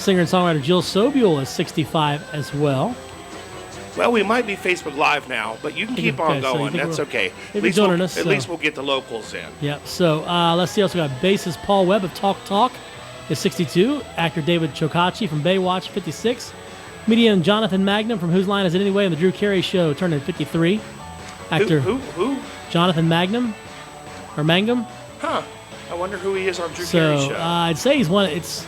Singer and songwriter Jill Sobule is 65 as well. Well, we might be Facebook Live now, but you can keep on going. That's okay. At least we'll get the locals in. Yep. So let's see. Also got bassist Paul Webb of Talk Talk is 62. Actor David Chokachi from Baywatch, 56. Comedian Jonathan Magnum from Whose Line Is It Anyway on The Drew Carey Show, turning 53. Actor Who? Jonathan Magnum or Mangum. Huh. I wonder who he is on Drew Carey Show. I'd say he's one. It's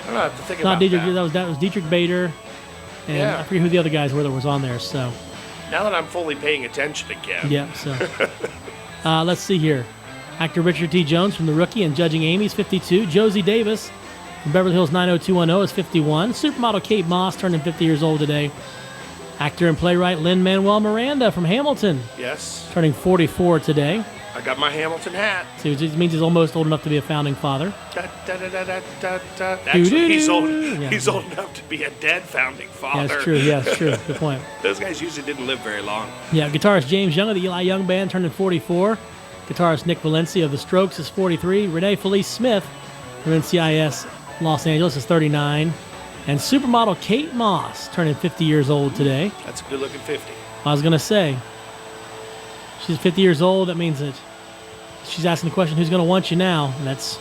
I don't have to think not about Dietrich. that. That was Dietrich Bader. And I forget who the other guys were that was on there. So now that I'm fully paying attention again. Yeah. So let's see here. Actor Richard T. Jones from The Rookie and Judging Amy is 52. Josie Davis from Beverly Hills 90210 is 51. Supermodel Kate Moss turning 50 years old today. Actor and playwright Lin-Manuel Miranda from Hamilton. Yes. Turning 44 today. I got my Hamilton hat. So it means he's almost old enough to be a founding father. Actually, he's old enough to be a dead founding father. Yeah, that's true. Yeah, that's true. Good point. Those guys usually didn't live very long. Yeah, guitarist James Young of the Eli Young Band turning 44. Guitarist Nick Valencia of The Strokes is 43. Renee Felice Smith from NCIS Los Angeles is 39. And supermodel Kate Moss turning 50 years old today. That's a good-looking 50. I was going to say, she's 50 years old. That means that she's asking the question, who's going to want you now? And that's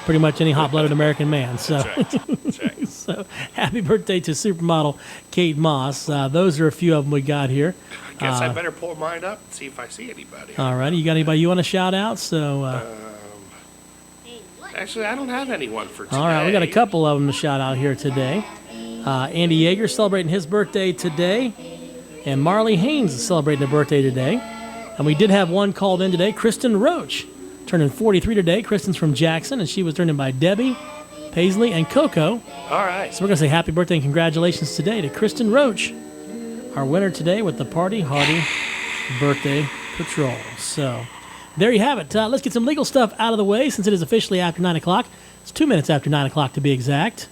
pretty much any hot-blooded American man. So, That's right. So happy birthday to supermodel Kate Moss. Those are a few of them we got here. I guess I better pull mine up and see if I see anybody. All right. You got anybody you want to shout out? So, actually, I don't have anyone for today. all right. We got a couple of them to shout out here today. Andy Yeager celebrating his birthday today. And Marley Haynes is celebrating her birthday today. And we did have one called in today, Kristen Roach, turning 43 today. Kristen's from Jackson, and she was turned in by Debbie, Paisley, and Coco. All right. So we're going to say happy birthday and congratulations today to Kristen Roach, our winner today with the Party Hardy Birthday Patrol. So there you have it. Let's get some legal stuff out of the way since it is officially after 9 o'clock. It's 2 minutes after 9 o'clock to be exact.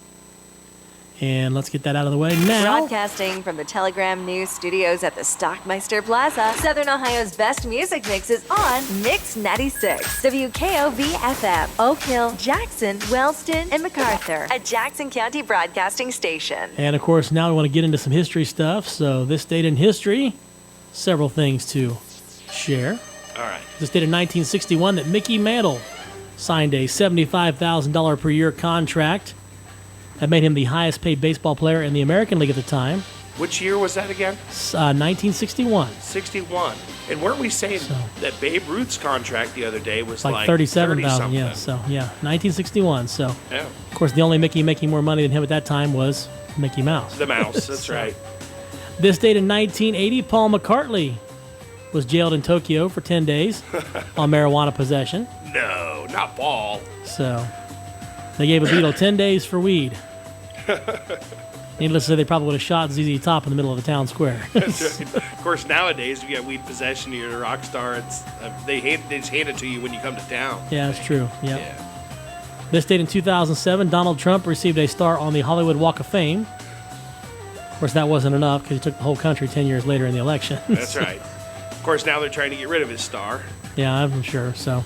And let's get that out of the way now. Broadcasting from the Telegram News Studios at the Stockmeister Plaza, Southern Ohio's best music mix is on Mix 96. WKOV-FM, Oak Hill, Jackson, Wellston, and MacArthur, a Jackson County broadcasting station. And, of course, now we want to get into some history stuff. So this date in history, several things to share. All right. This date in 1961 that Mickey Mantle signed a $75,000 per year contract. That made him the highest paid baseball player in the American League at the time. Which year was that again? 1961. 61. And weren't we saying that Babe Ruth's contract the other day was like 37,000? Yeah. So 1961. So yeah. Of course, the only Mickey making more money than him at that time was Mickey Mouse. The Mouse. That's right. This date in 1980, Paul McCartney was jailed in Tokyo for 10 days on marijuana possession. No, not Paul. So they gave a Beatle 10 days for weed. Needless to say, they probably would have shot ZZ Top in the middle of the town square. That's right. Of course, nowadays, if you got weed possession, you're a rock star. It's they just hand it to you when you come to town. Yeah, that's true. Yep. Yeah. This date in 2007, Donald Trump received a star on the Hollywood Walk of Fame. Of course, that wasn't enough because he took the whole country 10 years later in the election. That's right. Of course, now they're trying to get rid of his star. Yeah, I'm sure. So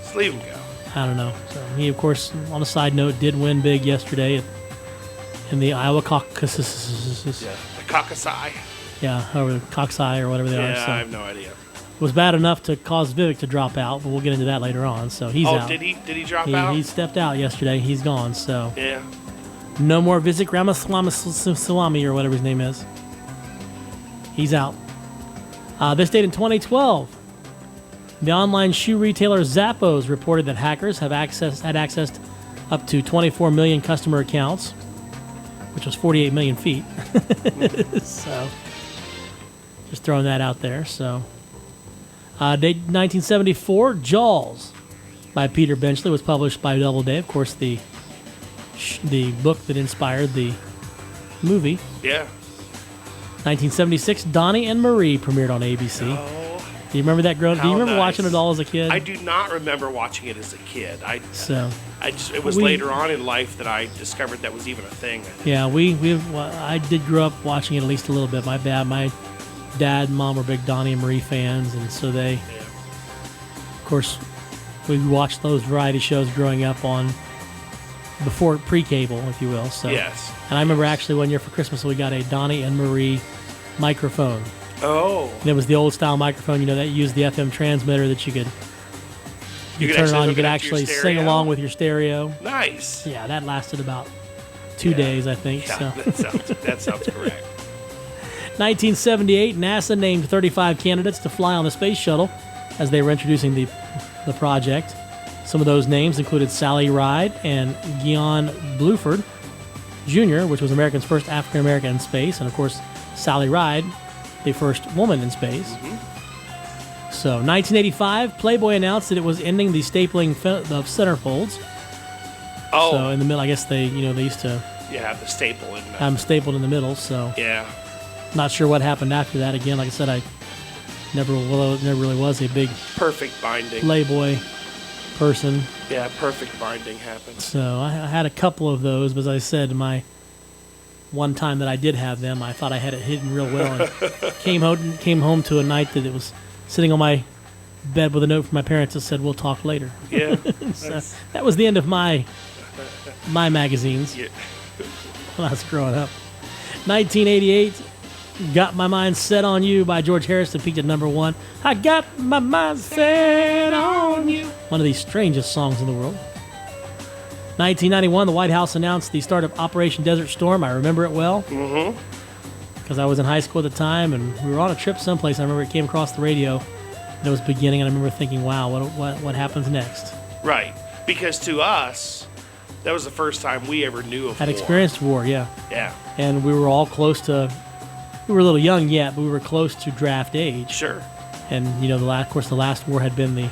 Just leave him go. I don't know. So he, of course, on a side note, did win big yesterday in the Iowa caucuses. Yeah, the Caucasi. Yeah, or the Coxeye or whatever they are. Yeah, So I have no idea. it was bad enough to cause Vivek to drop out, but we'll get into that later on. So he's out. Did he drop out? He stepped out yesterday. He's gone. So Yeah. no more Vivek Ramaswamy or whatever his name is. He's out. This date in 2012. The online shoe retailer Zappos reported that hackers had accessed up to 24 million customer accounts, which was 48 million feet. So, just throwing that out there. So, date 1974, Jaws by Peter Benchley was published by Doubleday. Of course, the book that inspired the movie. Yeah. 1976, Donnie and Marie premiered on ABC. Oh, Do you remember that growing? Do you remember nice. watching it all as a kid? I do not remember watching it as a kid. It was We- later on in life that I discovered that was even a thing. Yeah, I did grow up watching it at least a little bit. My dad and mom were big Donnie and Marie fans, and so of course, we watched those variety shows growing up on before pre-cable, if you will. So. Yes. And I remember actually one year for Christmas we got a Donnie and Marie microphone. Oh. And it was the old style microphone, that used the FM transmitter that you could turn it on. You could actually sing along with your stereo. Nice. Yeah, that lasted about 2 days, I think. Yeah, so. that sounds correct. 1978, NASA named 35 candidates to fly on the space shuttle as they were introducing the project. Some of those names included Sally Ride and Guion Bluford Jr., which was America's first African American in space, and of course Sally Ride, the first woman in space. So, 1985, Playboy announced that it was ending the stapling of centerfolds. Oh. So in the middle, I guess they used to have the staple in there. have them stapled in the middle. So Yeah. not sure what happened after that. Again, like I said, I never really was a big Perfect binding. Playboy person. Yeah, perfect binding happens. So I had a couple of those, but as I said, my one time that I did have them, I thought I had it hidden real well, and came home to a night that it was sitting on my bed with a note from my parents that said, "We'll talk later." Yeah. So that was the end of my magazines Yeah. when I was growing up. 1988, "Got My Mind Set on You" by George Harrison peaked at number 1. I got my mind set on you. One of the strangest songs in the world. 1991, the White House announced the start of Operation Desert Storm. I remember it well. Because I was in high school at the time, and we were on a trip someplace. I remember it came across the radio, and it was beginning, and I remember thinking, wow, what happens next? Right. Because to us, that was the first time we ever knew of Had war. experienced war, yeah. Yeah. And we were all close to, we were a little young yet, but we were close to draft age. Sure. And, of course, the last war had been the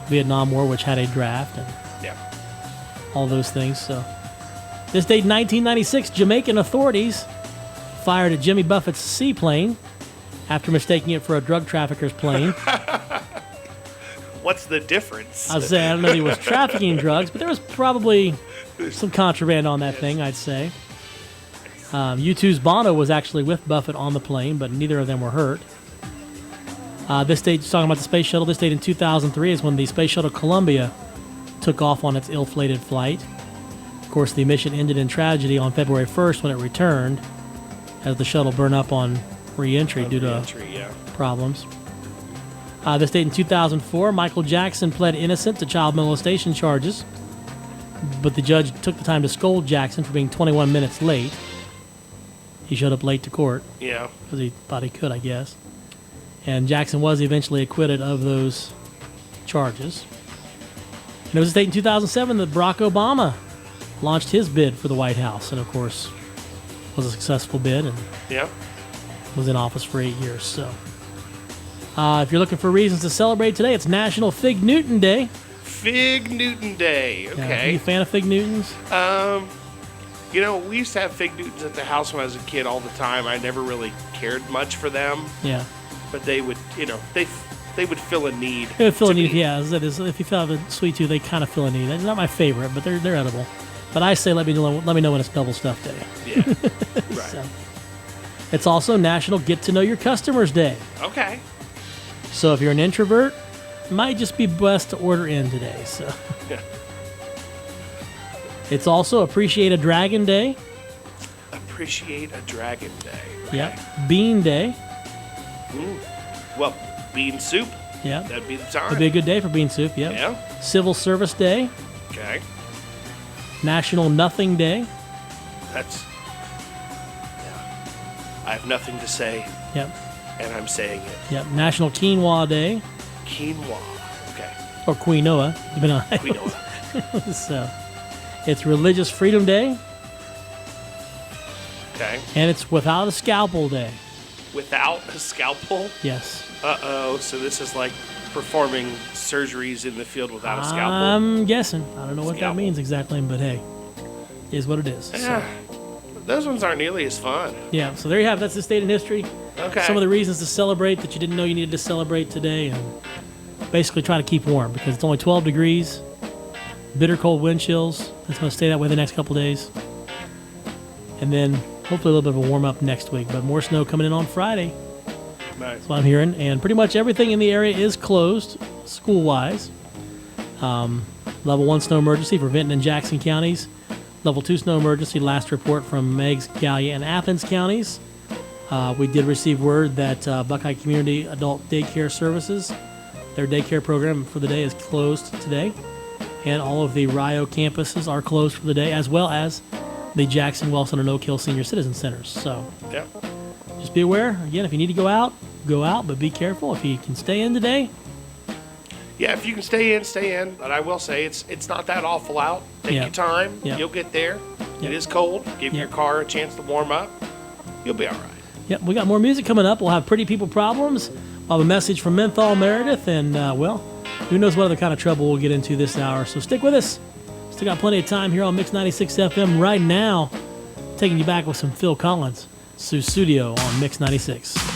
Vietnam War, which had a draft and Yeah. all those things. So, this date, 1996, Jamaican authorities fired at Jimmy Buffett's seaplane after mistaking it for a drug trafficker's plane. What's the difference? I don't know if he was trafficking drugs, but there was probably some contraband on that thing, I'd say. U2's Bono was actually with Buffett on the plane, but neither of them were hurt. This date, talking about the space shuttle, this date in 2003 is when the space shuttle Columbia took off on its ill-fated flight. Of course, the mission ended in tragedy on February 1st when it returned, as the shuttle burned up on re-entry due to problems. This date in 2004, Michael Jackson pled innocent to child molestation charges, but the judge took the time to scold Jackson for being 21 minutes late. He showed up late to court. Yeah. Because he thought he could, I guess. And Jackson was eventually acquitted of those charges. And it was this date in 2007 that Barack Obama launched his bid for the White House, and of course was a successful bid and was in office for 8 years. So, if you're looking for reasons to celebrate today, it's National Fig Newton Day. Fig Newton Day. Okay. Are you a fan of Fig Newtons? We used to have Fig Newtons at the house when I was a kid all the time. I never really cared much for them. Yeah. But they would, they would fill a need. They would fill a need, yeah. That is, if you have a sweet tooth, they kind of fill a need. It's not my favorite, but they're edible. But I say let me know when it's double stuffed day. Yeah. Right. So, it's also National Get to Know Your Customers Day. Okay. So if you're an introvert, it might just be best to order in today. So Yeah. It's also Appreciate a Dragon Day. Appreciate a Dragon Day. Okay. Yeah. Bean Day. Well, bean soup. Yeah. That'd be the time. It'd be a good day for bean soup. Yep. Yeah. Civil Service Day. Okay. National Nothing Day. That's. Yeah. I have nothing to say, Yep. and I'm saying it. Yep. National Quinoa Day. Quinoa. Okay. Or quinoa, depending on Quinoa. So, it's Religious Freedom Day, Okay. and it's Without a Scalpel Day. Without a scalpel? Yes. Uh-oh. So this is like performing surgeries in the field without a scalpel? I'm guessing. I don't know what that Scalpel. means exactly, but hey, it is what it is. Yeah. Those ones aren't nearly as fun. Yeah, so there you have it. That's the state in history. Okay. Some of the reasons to celebrate that you didn't know you needed to celebrate today, and basically try to keep warm because it's only 12 degrees, bitter cold wind chills. It's going to stay that way the next couple days. And then hopefully a little bit of a warm up next week, but more snow coming in on Friday. Nice. That's what I'm hearing. And pretty much everything in the area is closed school-wise. Level 1 snow emergency for Vinton and Jackson counties. Level 2 snow emergency. Last report from Meigs, Gallia, and Athens counties. We did receive word that Buckeye Community Adult Daycare Services, their daycare program for the day is closed today. And all of the Rio campuses are closed for the day, as well as the Jackson, Wilson, and Oak Hill Senior Citizen Centers. So just be aware. Again, if you need to go out, but be careful. If you can stay in today. Yeah, if you can stay in. But I will say it's not that awful out. Take your time. You'll get there. It is cold. Give your car a chance to warm up. You'll be all right. Yep, we got more music coming up. We'll have Pretty People Problems. We'll have a message from Menthol Meredith. And, who knows what other kind of trouble we'll get into this hour. So stick with us. Still got plenty of time here on Mix 96 FM right now. Taking you back with some Phil Collins. Sussudio on Mix 96.